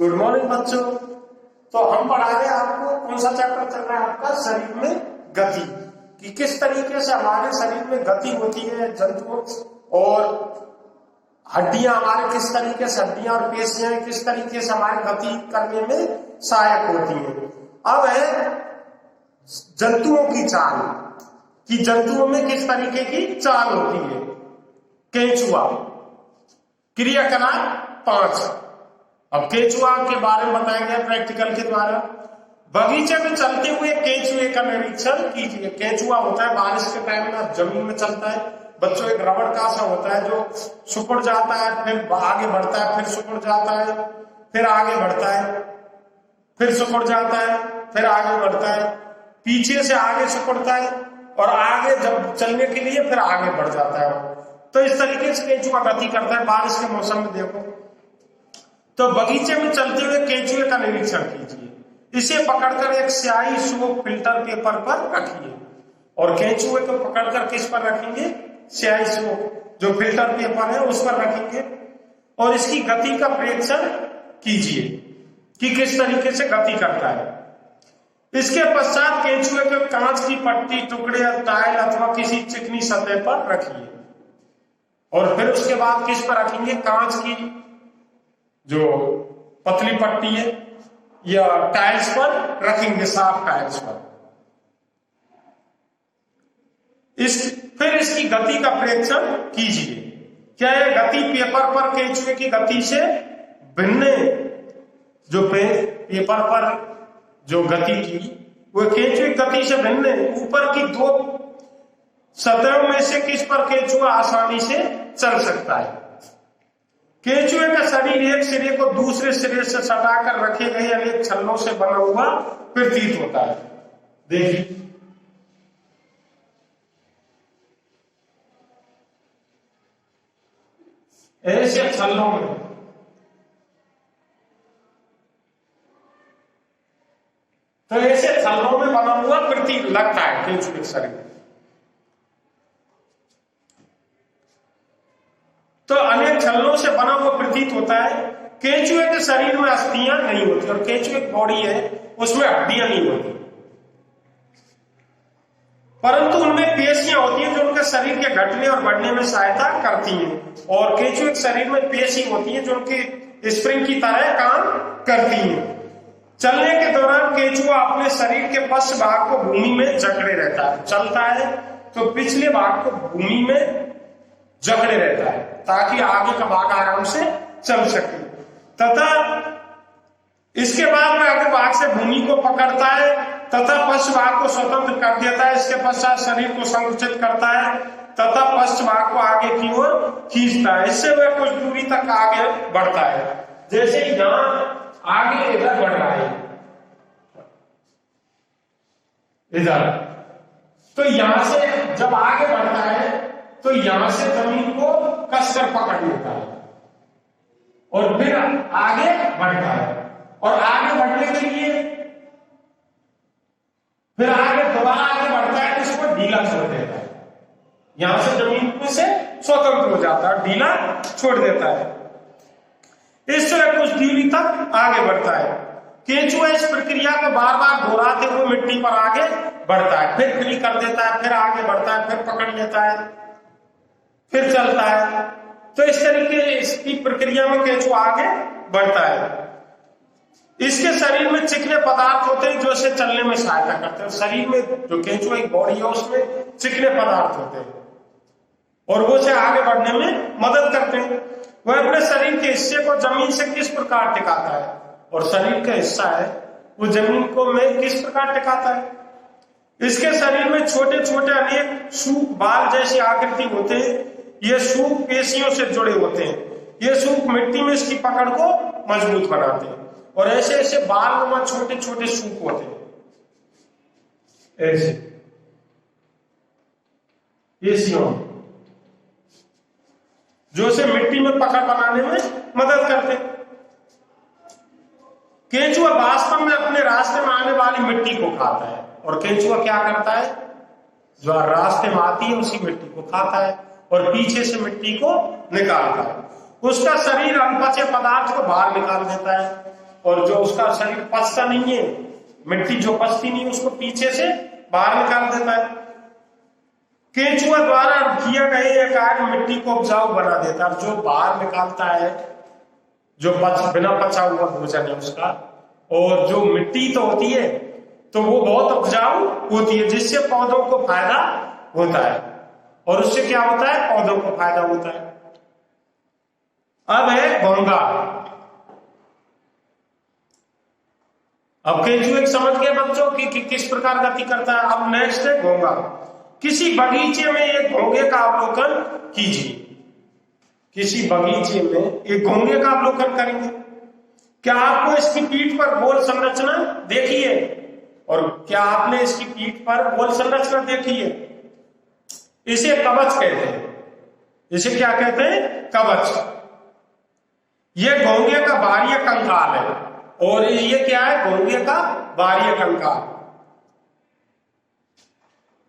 Good morning बच्चों। तो हम पढ़ा रहे हैं आपको कौन सा चैप्टर चल रहा है आपका शरीर में गति कि किस तरीके से हमारे शरीर में गति होती है जंतुओं और हड्डियां हमारे किस तरीके से हड्डियां और पेशियां किस तरीके से हमारी गति करने में सहायक होती हैं। अब है जंतुओं की चाल कि जंतुओं में किस तरीके की चाल होती है। केंचुआ क्रियाकलाप 5। अब केंचुआ के बारे में बताया गया प्रैक्टिकल के द्वारा। बगीचे में चलते हुए केंचुए का निरीक्षण कीजिए। केंचुआ होता है बारिश के टाइम में जमीन में चलता है बच्चों, एक रबड़ का सा होता है जो सिकुड़ जाता है फिर आगे बढ़ता है, फिर सिकुड़ जाता है, फिर आगे बढ़ता है, फिर सिकुड़ जाता है, फिर आगे बढ़ता है, पीछे से आगे सिकुड़ता है और आगे जब चलने के लिए फिर आगे बढ़ जाता है। तो इस तरीके से केंचुआ गति करता है। बारिश के मौसम में देखो तो बगीचे में चलते हुए केंचुए का निरीक्षण कीजिए। इसे पकड़कर एक स्याही सोप फिल्टर पेपर पर रखिए। और केंचुए को पकड़कर किस पर रखेंगे? स्याही सोप जो फिल्टर पेपर है उस पर रखेंगे और इसकी गति का प्रेक्षण कीजिए कि किस तरीके से गति करता है। इसके पश्चात केंचुए को कांच की पट्टी, टुकड़े, टाइल अथवा किसी चिकनी सतह पर रखिए और फिर उसके बाद किस पर रखेंगे? कांच की जो पतली पट्टी है या टाइल्स पर रखेंगे, साफ टाइल्स पर। फिर इसकी गति का प्रेक्षण कीजिए। क्या यह गति पेपर पर केंचुए की गति से भिन्न है? जो पेपर पर जो गति की वो केंचुए की गति से भिन्न है। ऊपर की दो सतहों में से किस पर केंचुआ आसानी से चल सकता है? केंचुए का शरीर एक सिरे को दूसरे सिरे से सटाकर रखे गए अनेक छल्लों से बना हुआ प्रतीत होता है। देखिए ऐसे छल्लों में तो ऐसे छल्लों में बना हुआ प्रतीत लगता है केंचुए का शरीर। तो अनेक छल्लों से बना हुआ प्रतीत होता है। केंचुए के शरीर में अस्थियां नहीं होती और केंचुए की बॉडी है उसमें हड्डियां नहीं होती, परंतु उनमें पेशियां होती हैं जो उनके शरीर के घटने और बढ़ने में सहायता करती हैं। और केंचुए के शरीर में पेशी होती है जो उनके स्प्रिंग की तरह काम करती हैं। चलने के दौरान केंचुआ अपने शरीर के पश्च भाग को भूमि में जकड़े रहता है। चलता है तो पिछले भाग को भूमि में जकड़े रहता है ताकि आगे का भाग आराम से चल सके, तथा इसके बाद में आगे भाग से भूमि को पकड़ता है तथा पश्च भाग को स्वतंत्र कर देता है। इसके पश्चात शरीर को संकुचित करता है तथा पश्च भाग को आगे की ओर खींचता है। इससे वह कुछ दूरी तक आगे बढ़ता है। जैसे यहां आगे इधर बढ़ रहा है इधर, तो यहां से जब आगे बढ़ता है तो यहां से जमीन को कसकर पकड़ लेता है और फिर आगे बढ़ता है और आगे बढ़ने के लिए फिर आगे दोबारा आगे बढ़ता है तो इसको ढीला छोड़ देता है। यहां से जमीन में से स्वतंत्र हो जाता है, ढीला छोड़ देता है। इस तरह कुछ दूरी तक आगे बढ़ता है। केंचुआ इस प्रक्रिया को बार बार दोहराते हुए मिट्टी पर आगे बढ़ता है, फिर फ्री कर देता है, फिर आगे बढ़ता है, फिर पकड़ लेता है, फिर चलता है। तो इस तरीके इसकी प्रक्रिया में केंचुआ आगे बढ़ता है। इसके शरीर में चिकने पदार्थ होते हैं जो इसे चलने में सहायता करते हैं। शरीर में जो केंचुआ की बॉडी है उसमें चिकने पदार्थ होते हैं और वो उसे आगे बढ़ने में मदद करते हैं। वह अपने शरीर के हिस्से को जमीन से किस प्रकार टिकाता है और शरीर का हिस्सा है वो जमीन को में किस प्रकार टिकाता है? इसके शरीर में छोटे छोटे अनेक सूख बाल जैसी आकृति होते हैं। ये सूख पेशियों से जुड़े होते हैं। ये सूख मिट्टी में इसकी पकड़ को मजबूत बनाते हैं और ऐसे ऐसे बाल में छोटे छोटे सूख होते हैं ऐसे पेशियों जो इसे मिट्टी में पकड़ बनाने में मदद करते हैं। केंचुआ वास्तव में अपने रास्ते में आने वाली मिट्टी को खाता है और केंचुआ क्या करता है? जो रास्ते में आती है उसी मिट्टी को खाता है और पीछे से मिट्टी को निकालता है। उसका शरीर अनपचे पदार्थ को बाहर निकाल देता है। और जो उसका शरीर पचता नहीं है, मिट्टी जो पचती नहीं उसको पीछे से बाहर निकाल देता है। केंचुआ द्वारा किया गया यह कार्य मिट्टी को उपजाऊ बना देता है। जो बाहर निकालता है, जो बिना पचा हुआ भोजन है उसका, और जो मिट्टी तो होती है तो वो बहुत उपजाऊ होती है, जिससे पौधों को फायदा होता है। और उससे क्या होता है? पौधों को फायदा होता है। अब है घोंगा। अब केंचुए समझ गए बच्चों कि किस प्रकार गति करता है। अब नेक्स्ट है घोंगा। किसी बगीचे में एक घोंगे का अवलोकन कीजिए। किसी बगीचे में एक घोंगे का अवलोकन करेंगे। क्या आपको इसकी पीठ पर गोल संरचना देखी है? और क्या आपने इसकी पीठ पर गोल संरचना देखी है? इसे कवच कहते हैं। इसे क्या कहते हैं? कवच। यह घोंगे का बाह्य कंकाल है। और ये क्या है? घोंगे का बाह्य कंकाल।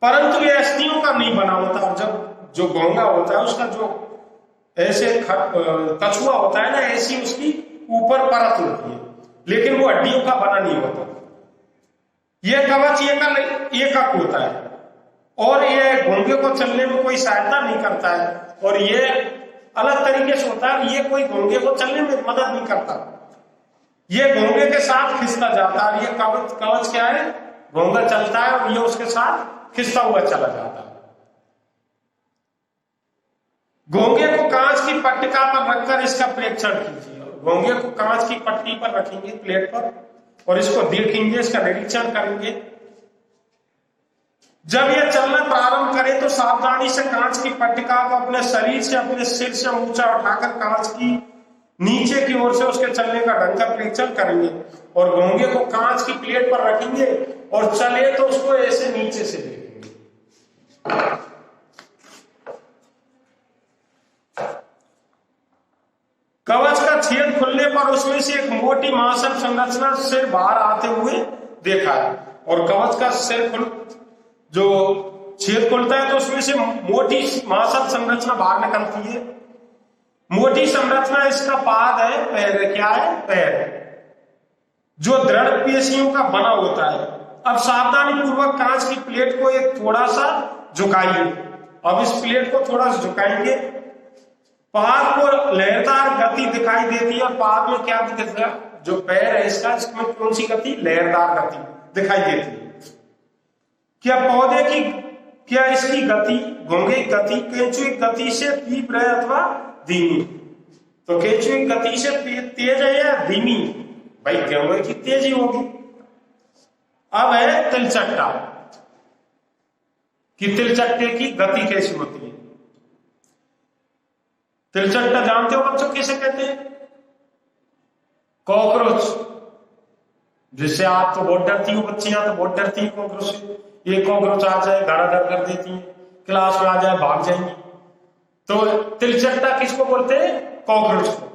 परंतु ये अस्थियों का नहीं बना होता। और जब जो घोंगा होता है उसका जो ऐसे कछुआ होता है ना, ऐसी उसकी ऊपर परत होती है, लेकिन वो हड्डियों का बना नहीं होता। यह कवच एकक होता है और यह घोंगे को चलने में कोई सहायता नहीं करता है। और यह अलग तरीके से होता है। ये कोई घोंगे को चलने में मदद नहीं करता, ये घोंगे के साथ खिसता जाता है। ये कवच क्या है? घोंगा चलता है और ये उसके साथ खिसता हुआ चला जाता है। घोंगे को कांच की पट्टिका पर रखकर इसका परीक्षण कीजिए। घोंगे को कांच की पट्टी पर रखेंगे, प्लेट पर, और इसको देखेंगे, इसका निरीक्षण करेंगे। जब यह चलना प्रारंभ करे तो सावधानी से कांच की पट्टिका को अपने शरीर से, अपने सिर से ऊंचा उठाकर कांच की नीचे की ओर से उसके चलने का ढंग का परीक्षण करेंगे। और घोंगे को कांच की प्लेट पर रखेंगे और चले तो उसको ऐसे नीचे से देखेंगे। कवच का छेद खुलने पर उसमें से एक मोटी मांसल संरचना सिर बाहर आते हुए देखा है। और कवच का सिर जो छेद खुलता है तो उसमें से मोटी मांसल संरचना बाहर निकलती है। मोटी संरचना इसका पाद है, पैर। क्या है? पैर, जो दृढ़ पेशियों का बना होता है। अब सावधानी पूर्वक कांच की प्लेट को एक थोड़ा सा झुकाइए। अब इस प्लेट को थोड़ा सा झुकाएंगे। पाद को लहरदार गति दिखाई देती है। और पाद में क्या दिखता है? जो पैर है इसका, इसमें कौन सी गति? लहरदार गति दिखाई देती है। क्या पौधे की, क्या इसकी गति, घोंगे की गति केंचुए की गति से तीव्र है अथवा धीमी? तो केंचुए की गति से तेज है या धीमी? भाई घोंगे की तेजी होगी। अब है तिलचट्टा, कि तिलचट्टे की गति कैसी होती है। तिलचट्टा जानते हो बच्चों किसे कहते हैं? कॉकरोच। जिससे आप तो बहुत डरती हो, बच्चियां तो बहुत डरती है कॉकरोच से। ये कॉकरोच आ जाए घर कर देती है, क्लास में आ जाए भाग जाएंगी। तो तिलचट्टा किसको बोलते हैं? कॉकरोच को।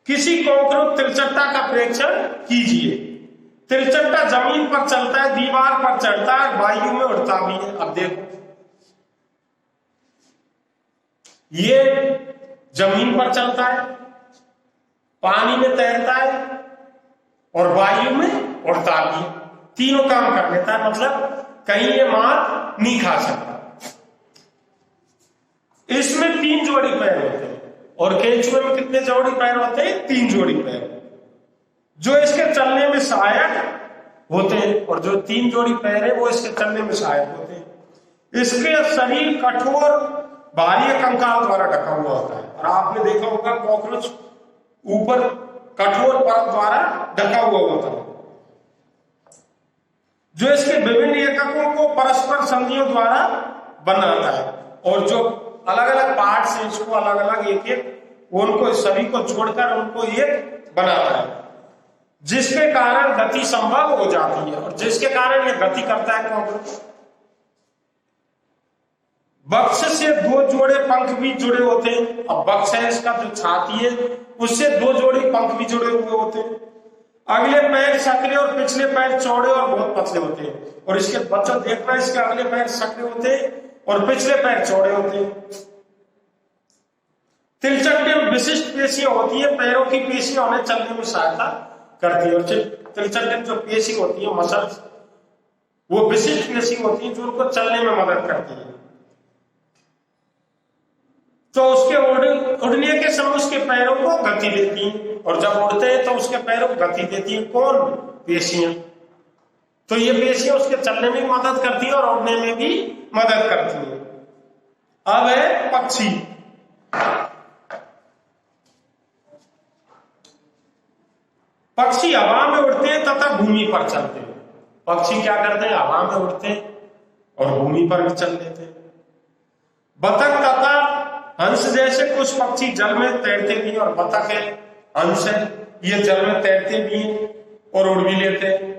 किसी कॉकरोच तिलचट्टा का परीक्षण कीजिए। तिलचट्टा जमीन पर चलता है, दीवार पर चढ़ता है, वायु में उड़ता भी है। अब देखो, ये जमीन पर चलता है, पानी में तैरता है और वायु में उड़ता भी है। तीनों काम कर लेता है। मतलब कहीं ये मार नहीं खा सकता। इसमें 3 जोड़ी पैर होते हैं। और केंचुए में कितने जोड़ी पैर होते हैं? 3 जोड़ी पैर, जो इसके चलने में सहायक होते हैं। और जो 3 जोड़ी पैर है वो इसके चलने में सहायक होते हैं। इसके शरीर कठोर बाह्य कंकाल द्वारा ढका हुआ होता है। और आपने देखा होगा कॉकरोच ऊपर कठोर परत द्वारा ढका हुआ होता है, जो इसके विभिन्न एककों को परस्पर संधियों द्वारा बनाता है। और जो अलग अलग पार्ट से इसको अलग अलग एक एक, उनको सभी को जोड़कर उनको एक बनाता है, जिसके कारण गति संभव हो जाती है। और जिसके कारण यह गति करता है कॉकरोच। वक्ष से 2 जोड़े पंख भी जुड़े होते हैं। अब वक्ष है इसका, जो छाती है, उससे 2 जोड़े पंख भी जुड़े हुए होते हैं। अगले पैर सकरे और पिछले पैर चौड़े और बहुत पतले होते हैं। और इसके बच्चों देखना, इसके अगले पैर सकरे होते हैं और पिछले पैर चौड़े होते हैं। तिलचट्टे में विशिष्ट पेशियां होती है, पैरों की पेशियां उन्हें चलने में सहायता करती है। और त्रिचक्रित जो पेशी होती है, मसल्स, वो विशिष्ट पेशी होती है जो उनको चलने में मदद करती है। तो उसके उड़ने के समय उसके पैरों को गति देती है, और जब उड़ते हैं तो उसके पैरों को गति देती है कौन? पेशियां। तो ये पेशियां उसके चलने में मदद करती है और उड़ने में भी मदद करती है। अब है पक्षी। पक्षी हवा में उड़ते हैं तथा भूमि पर चलते हैं। पक्षी क्या करते हैं? हवा में उड़ते हैं और भूमि पर भी चल लेते हैं। बतख तथा हंस जैसे कुछ पक्षी जल में तैरते भी हैं, और बतख है, हंस है, ये जल में तैरते भी हैं और उड़ भी लेते हैं।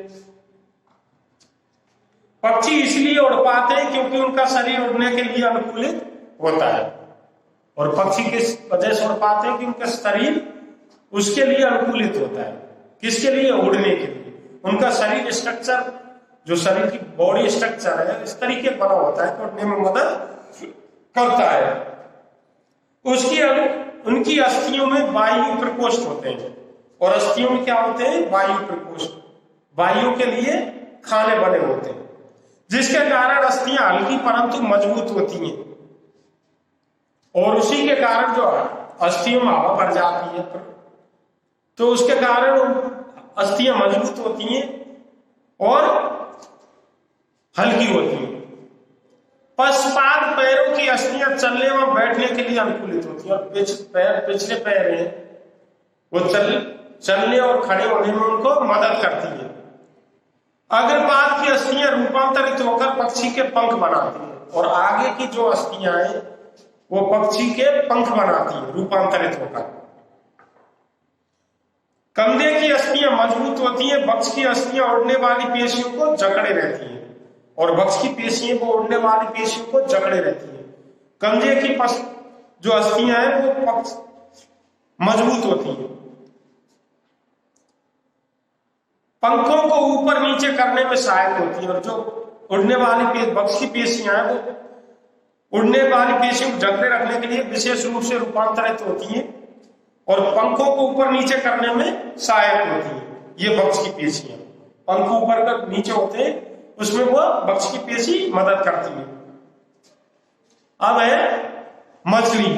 पक्षी इसलिए उड़ पाते हैं क्योंकि उनका शरीर उड़ने के लिए अनुकूलित होता है। और पक्षी किस वजह से उड़ पाते हैं कि उनका शरीर उसके लिए अनुकूलित होता है। किसके लिए? उड़ने के लिए। उनका शरीर स्ट्रक्चर, जो शरीर की बॉडी स्ट्रक्चर है, इस तरीके बना होता है कि उड़ने में मदद करता है। उनकी अस्थियों में वायु प्रकोष्ठ होते हैं, और अस्थियों में क्या होते हैं? वायु प्रकोष्ठ। वायु के लिए खाने बने होते हैं, जिसके कारण अस्थियां हल्की परंतु मजबूत होती हैं, और उसी के कारण जो अस्थियों में हवा भर जाती है, तो उसके कारण अस्थियां मजबूत होती हैं और हल्की होती हैं। पश्चात पैरों की अस्थियां चलने व बैठने के लिए अनुकूलित होती है, और पिछले पैर हैं वो चलने और खड़े होने में उनको मदद करती है। अग्रपाद की अस्थियां रूपांतरित होकर पक्षी के पंख बनाती है, और आगे की जो अस्थियां हैं वो पक्षी के पंख बनाती है रूपांतरित होकर। कंधे की अस्थियां मजबूत होती हैं। वक्ष की अस्थियां उड़ने वाली पेशियों को जकड़े रहती हैं, और वक्ष की पेशियां वो उड़ने वाली पेशियों को जकड़े रहती हैं। कंधे की जो अस्थियां हैं वो मजबूत होती हैं। पंखों को ऊपर नीचे करने में सहायक होती है, और जो उड़ने वाली वक्ष की पेशियां हैं वो उड़ने वाली पेशियों को जकड़े रखने के लिए विशेष रूप से रूपांतरित होती हैं, और पंखों को ऊपर नीचे करने में सहायक होती है। ये वक्ष की पेशियां, पंख ऊपर कर नीचे होते हैं, उसमें वो वक्ष की पेशी मदद करती है। अब है मछली।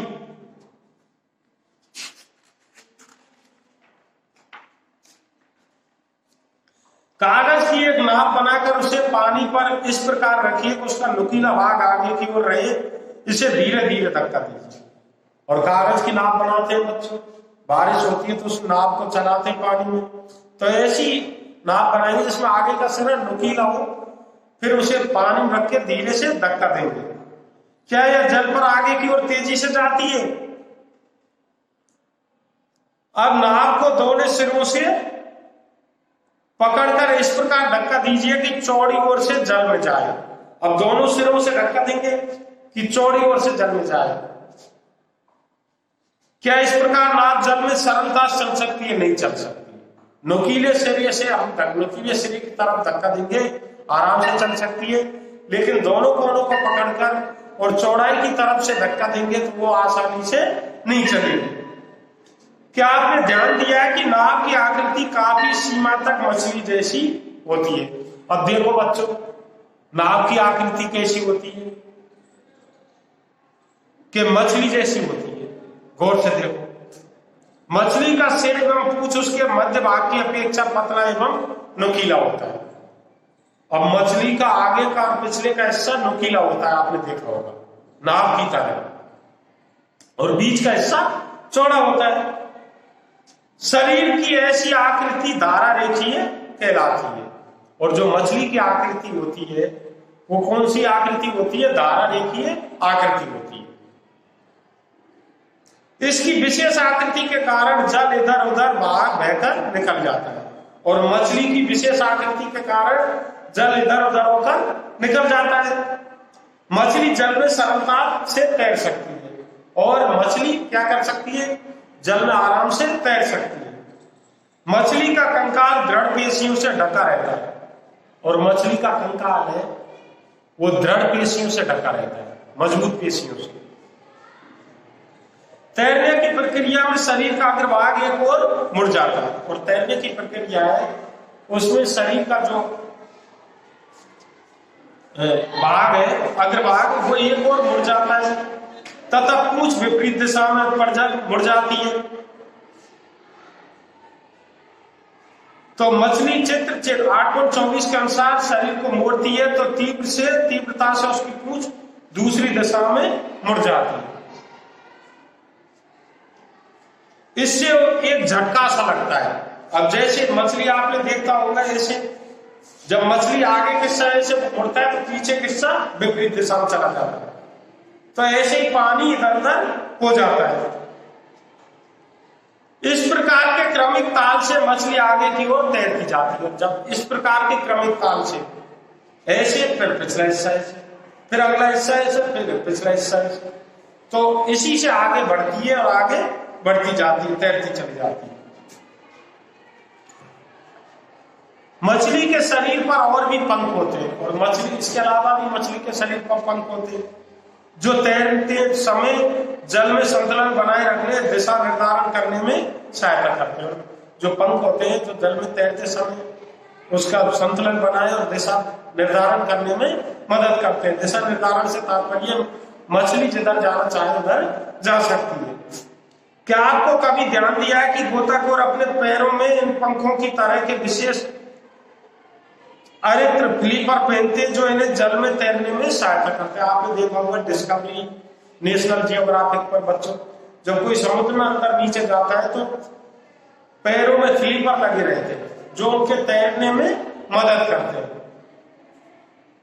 कागज की एक नाव बनाकर उसे पानी पर इस प्रकार रखिए कि उसका नुकीला भाग आगे की ओर रहे, इसे धीरे धीरे धक्का दीजिए। और कागज की नाव बनाते हैं बच्चों, बारिश होती है तो उस नाव को चलाते हैं पानी में, तो ऐसी नाव बनाएंगे जिसमें आगे का सिरा नुकीला हो, फिर उसे पानी में रख के धीरे से धक्का देंगे। क्या यह जल पर आगे की ओर तेजी से जाती है? अब नाव को दोनों सिरों से पकड़कर इस प्रकार धक्का दीजिए कि चौड़ी ओर से जल में जाए। अब दोनों सिरों से धक्का देंगे कि चौड़ी ओर से जल में जाए। क्या इस प्रकार नाव जल में सरलता से चल सकती है? नहीं चल सकती। नुकीले सिरे से हम नुकीले सिरे की तरफ धक्का देंगे, आराम से चल सकती है, लेकिन दोनों कोनों को पकड़कर और चौड़ाई की तरफ से धक्का देंगे तो वो आसानी से नहीं चलेगी। क्या आपने ध्यान दिया है कि नाव की आकृति काफी सीमा तक मछली जैसी होती है? अब देखो बच्चों, नाव की आकृति कैसी होती है? कि मछली जैसी होती है। गौर से देखो, मछली का सिर एवं पूंछ उसके मध्य भाग की अपेक्षा पतला एवं नुकीला होता है। अब मछली का आगे का और पिछले का हिस्सा नुकीला होता है, आपने देखा होगा, नाव की तरह, और बीच का हिस्सा चौड़ा होता है। शरीर की ऐसी आकृति धारा रेखीय कहलाती है, और जो मछली की आकृति होती है वो कौन सी आकृति होती है? धारा रेखीय आकृति होती है। इसकी विशेष आकृति के कारण जल इधर उधर बहकर निकल जाता है, और मछली की विशेष आकृति के कारण जल इधर उधर होकर निकल जाता है। मछली जल में सरलता से तैर सकती है, और मछली क्या कर सकती है? जल में आराम से तैर सकती है। मछली का कंकाल दृढ़ पेशियों से ढका रहता है, और मछली का कंकाल है वो दृढ़ पेशियों से ढका रहता है, मजबूत पेशियों से। तैरने की प्रक्रिया में शरीर का अग्रभाग एक और मुड़ जाता है, और तैरने की प्रक्रिया है उसमें शरीर का जो भाग है अग्रभाग वो एक और मुड़ जाता है तथा पूंछ विपरीत दिशा में मुड़ जाती है। तो मछली चित्र 8.24 के अनुसार शरीर को मोड़ती है तो तीव्रता से उसकी पूंछ दूसरी दिशा में मुड़ जाती है। इससे एक झटका सा लगता है। अब जैसे मछली आपने देखा होगा, ऐसे जब मछली आगे किस्सा ऐसे मुड़ता है तो पीछे किस्सा विपरीत दिशा में चला जाता है, तो ऐसे ही पानी इधर उधर हो जाता है। इस प्रकार के क्रमिक ताल से मछली आगे की ओर तैरती जाती है। जब इस प्रकार के क्रमिक ताल से ऐसे, फिर पिछला हिस्सा ऐसे, फिर अगला हिस्सा ऐसे, फिर पिछला हिस्सा ऐसे, तो इसी से आगे बढ़ती है और आगे बढ़ती जाती है, तैरती चली जाती है। मछली के शरीर पर और भी पंख होते हैं, और मछली इसके अलावा भी मछली के शरीर पर पंख होते हैं जो तैरते समय जल में संतुलन बनाए रखने, दिशा निर्धारण करने में सहायता करते हैं। जो पंख होते हैं जो जल में तैरते समय उसका संतुलन बनाए और दिशा निर्धारण करने में मदद करते हैं। दिशा निर्धारण से तात्पर्य मछली जिधर जाना चाहे उधर जा सकती है। क्या आपको कभी ध्यान दिया है कि गोताखोर अपने पैरों में इन पंखों की तरह के विशेष अरित्र फ्लीपर पहनते हैं जो इन्हें जल में तैरने में सहायता करते हैं। आपने देखा होगा डिस्कवरी, नेशनल जियोग्राफिक पर बच्चों जब कोई समुद्र में अंदर नीचे जाता है तो पैरों में फ्लीपर लगे रहते हैं जो उनके तैरने में मदद करते हैं।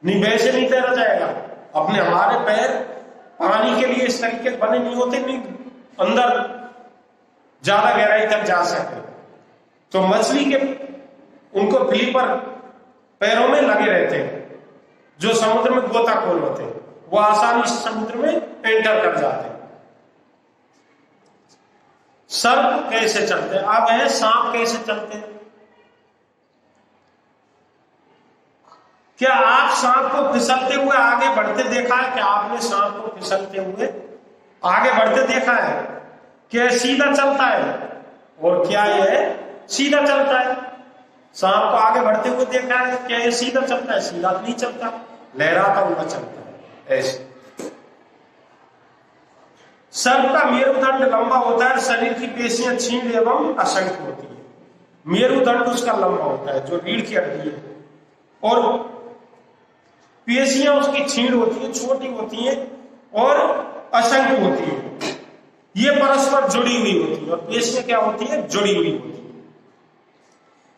नहीं वैसे नहीं तैरा जाएगा, अपने हमारे पैर पानी के लिए इस तरीके बने नहीं होते, नहीं अंदर ज्यादा गहराई तक जा सके। तो मछली के उनको फ्लीपर पैरों में लगे रहते हैं जो समुद्र में गोताखोर होते हैं, वो आसानी से समुद्र में एंटर कर जाते हैं। सर्प कैसे चलते हैं? अब है सांप कैसे चलते हैं। क्या आप सांप को फिसलते हुए आगे बढ़ते देखा है? क्या आपने सांप को फिसलते हुए आगे बढ़ते देखा है? क्या सीधा चलता है? और क्या यह सीधा चलता है? सांप को आगे बढ़ते हुए देखा है, क्या ये सीधा चलता है? सीधा नहीं चलता, लहराता हुआ चलता है ऐसे। सर्प का मेरुदंड लंबा होता है, शरीर की पेशियां क्षीण एवं असंख्य होती है। मेरुदंड उसका लंबा होता है जो रीढ़ की हड्डी है, और पेशियां उसकी क्षीण होती है, छोटी होती है और असंख्य होती है। ये परस्पर जुड़ी हुई होती है, और पेशियां क्या होती है? जुड़ी हुई होती है।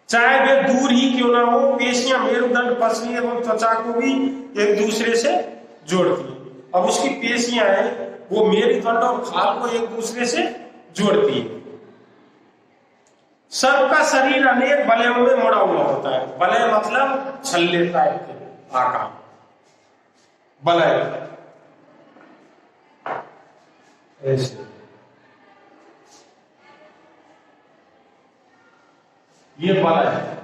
चाहे वे दूर ही क्यों ना हो, पेशियां मेरुदंड, पसली एवं त्वचा को भी एक दूसरे से जोड़ती है। अब उसकी पेशियां हैं वो मेरुदंड और खाल को एक दूसरे से जोड़ती है। सर्प का शरीर अनेक वलयों में मुड़ा हुआ होता है। वलय मतलब छल्ले टाइप के आकार, वलय ऐसे। ये वलय है।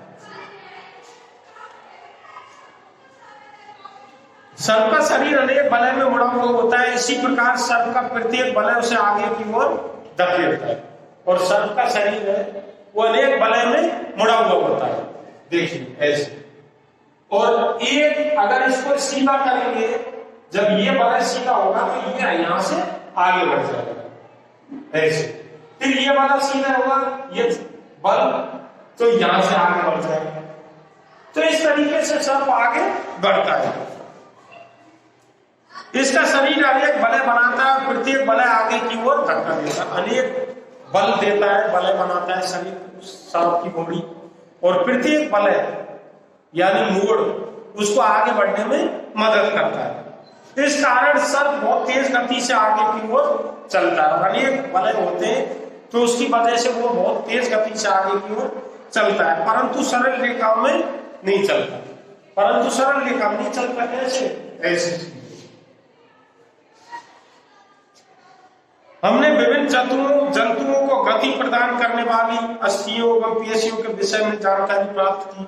सर्प का शरीर अनेक वलय में मुड़ा हुआ होता है। इसी प्रकार सर्प का प्रत्येक वलय उसे आगे की ओर धकेलता है, और सर्प का शरीर है वो अनेक वलय में मुड़ा हुआ होता है। देखिए ऐसे, और एक अगर इसको सीधा करेंगे, जब ये वलय सीधा होगा तो ये यहां से आगे बढ़ जाएगा ऐसे। फिर ये वाला सीधा होगा, ये बल तो यहां से आगे बढ़ जाएगा। तो इस तरीके से सर्प आगे बढ़ता है। इसका शरीर अनेक वलय बनाता है, प्रत्येक वलय आगे की ओर धक्का देता है। अनेक बल देता है, वलय बनाता है शरीर सांप की बॉडी, और प्रत्येक वलय यानी मोड़ उसको आगे बढ़ने में मदद करता है। इस कारण सर्प बहुत तेज गति से आगे की ओर चलता है, और अनेक वलय होते हैं तो उसकी वजह से वो बहुत तेज गति से आगे की ओर चलता है, परंतु सरल रेखा में नहीं चलता। परंतु सरल रेखा में नहीं चलता। कैसे? ऐसे। हमने विभिन्न जंतुओं को गति प्रदान करने वाली अस्थियों एवं पेशियों के विषय में जानकारी प्राप्त की।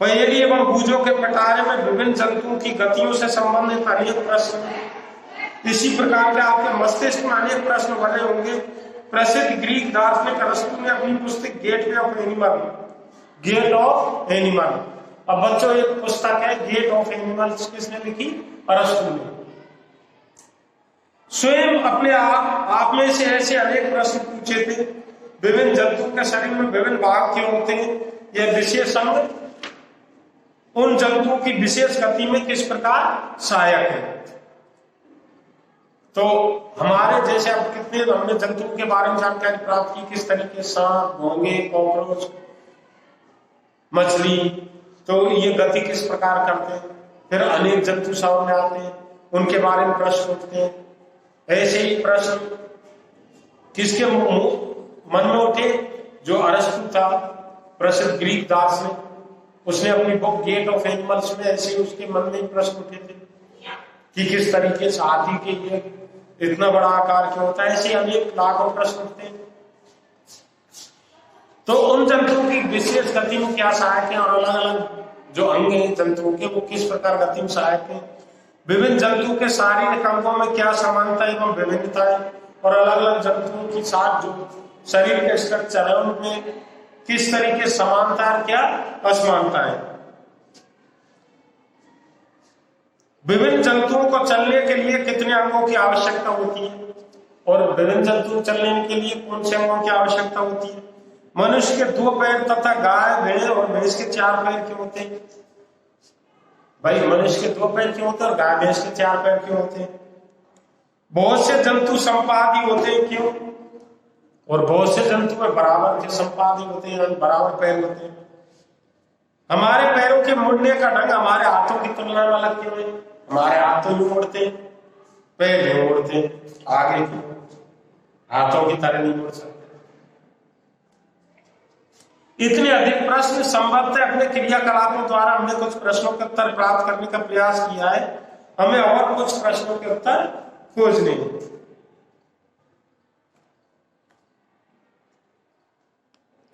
पहेली एवं बूझों के पिटारे में विभिन्न जंतुओं की गतियों से संबंधित अनेक प्रश्न इसी प्रकार के आपके मस्तिष्क में अनेक प्रश्न बने होंगे। प्रसिद्ध ग्रीक दार्शनिक अरस्तु ने अपनी पुस्तक गेट ऑफ एनिमल, अब बच्चों एक पुस्तक है गेट ऑफ एनिमल्स, किसने लिखी? अरस्तु ने। स्वयं अपने आप में से ऐसे अनेक प्रश्न पूछे थे। विभिन्न जंतुओं के शरीर में विभिन्न भाग क्यों होते हैं? यह विशेष अंग उन जंतुओं की विशेष गति में किस प्रकार सहायक है? तो हमारे जैसे अब कितने हमने जंतुओं के बारे में जानकारी प्राप्त की, किस तरीके सांप, घोंगे, कॉकरोच, मछली, तो ये गति किस प्रकार करते हैं। फिर अनेक जंतु सामने आते हैं, उनके बारे में प्रश्न उठते हैं। ऐसे ही प्रश्न किसके मन में उठे? जो अरस्तु था, प्रसिद्ध ग्रीक दार्शनिक, उसने अपनी बुक गेट ऑफ एनिमल्स में ऐसे उसके मन में प्रश्न उठे थे कि किस तरीके से हाथी के लिए इतना बड़ा आकार क्यों होता है। ऐसे अनेक लाखों प्रश्न उठते हैं। तो उन जंतुओं की विशेष गति में क्या सहायक है और अलग अलग जो अंग हैं जंतुओं के वो किस प्रकार गति में सहायक है। विभिन्न जंतुओं के शारीरिक अंगों में क्या समानता एवं विभिन्नता है और अलग अलग जंतुओं के साथ जो शरीर के स्ट्रक्चर है उनमें किस तरीके समानता है, क्या असमानता है। विभिन्न जंतुओं को चलने के लिए कितने अंगों की आवश्यकता होती है और विभिन्न जंतु चलने के लिए कौन से अंगों की आवश्यकता होती है। मनुष्य के 2 पैर तथा गाय, भेड़ और भैंस के 4 पैर क्यों होते हैं? भाई मनुष्य के 2 पैर क्यों होते हैं और गाय भैंस के 4 पैर क्यों होते हैं? बहुत से जंतु संपादी होते हैं क्यों? और बहुत से जंतु में बराबर के संपादी होते हैं, बराबर पैर होते हैं। हमारे पैरों के मुड़ने का ढंग हमारे हाथों की तुलना में अलग क्यों है? हमारे हाथ तो नहीं मुड़ते, पैर नहीं मुड़ते, आगे की हाथों की तरह नहीं मुड़ सकते। इतने अधिक प्रश्न संभवतः अपने क्रियाकलापों द्वारा हमने कुछ प्रश्नों के उत्तर प्राप्त करने का प्रयास किया है। हमें और कुछ प्रश्नों के उत्तर खोजने हैं।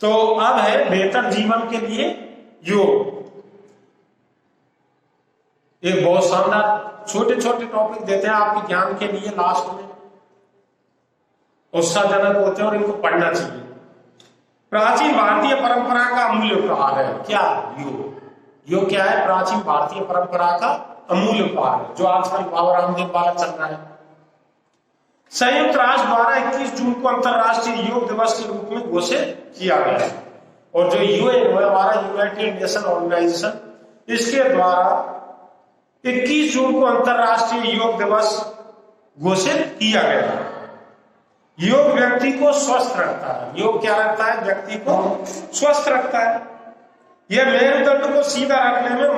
तो अब है बेहतर जीवन के लिए योग। एक बहुत शानदार छोटे छोटे टॉपिक देते हैं आपके ज्ञान के लिए, लास्ट में उत्साहजनक होते हैं और इनको पढ़ना चाहिए। प्राचीन भारतीय परंपरा का अमूल्य उपहार है क्या? योग। योग क्या है? प्राचीन भारतीय परंपरा का अमूल्य उपहार है, जो आजकल बाबा रामदेव वाला चल रहा है। संयुक्त राष्ट्र द्वारा 21 जून को अंतरराष्ट्रीय योग दिवस के रूप में घोषित किया गया है और जो यूएन हमारा यूनाइटेड नेशन ऑर्गेनाइजेशन, इसके द्वारा 21 जून को अंतरराष्ट्रीय योग दिवस घोषित किया गया है। योग व्यक्ति को स्वस्थ रखता है। योग क्या रखता है? व्यक्ति को स्वस्थ रखता है। यह मेरुदंड को सीधा रखने में